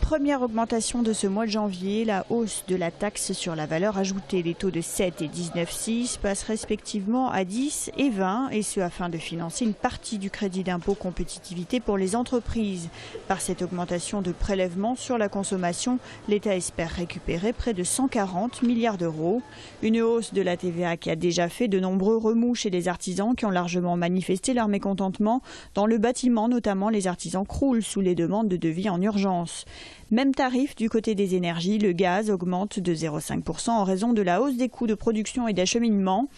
première augmentation de ce mois de janvier, la hausse de la taxe sur la valeur ajoutée. Les taux de 7 et 19,6 passent respectivement à 10 et 20, et ce afin de financer une partie du crédit d'impôt compétitivité pour les entreprises. Par cette augmentation de prélèvement sur la consommation, l'État espère récupérer près de 140 milliards d'euros. Une hausse de la TVA qui a déjà fait de nombreux remous chez les artisans qui ont largement manifesté leur mécontentement. Dans le bâtiment, notamment, les artisans croulent sous les demandes de devis en urgence. Même tarif du côté des énergies, le gaz augmente de 0,5% en raison de la hausse des coûts de production et d'acheminement.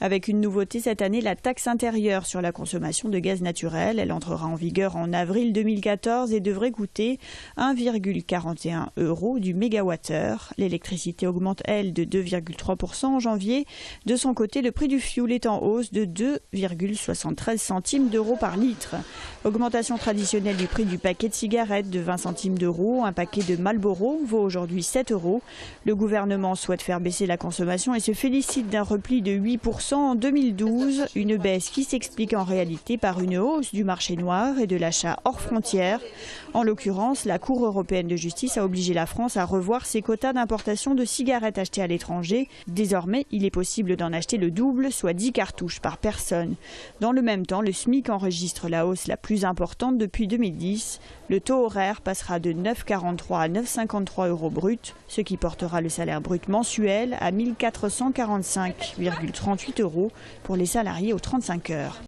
Avec une nouveauté cette année, la taxe intérieure sur la consommation de gaz naturel. Elle entrera en vigueur en avril 2014 et devrait coûter 1,41 € du mégawattheure. L'électricité augmente, elle, de 2,3% en janvier. De son côté, le prix du fioul est en hausse de 2,73 centimes d'euros par litre. Augmentation traditionnelle du prix du paquet de cigarettes de 20 centimes d'euros. Un paquet de Marlboro vaut aujourd'hui 7 €. Le gouvernement souhaite faire baisser la consommation et se félicite d'un repli de 8% en 2012, une baisse qui s'explique en réalité par une hausse du marché noir et de l'achat hors frontières. En l'occurrence, la Cour européenne de justice a obligé la France à revoir ses quotas d'importation de cigarettes achetées à l'étranger. Désormais, il est possible d'en acheter le double, soit 10 cartouches par personne. Dans le même temps, le SMIC enregistre la hausse la plus importante depuis 2010. Le taux horaire passera de 9,43 à 9,53 € brut, ce qui portera le salaire brut mensuel à 1 445,38 € pour les salariés aux 35 heures.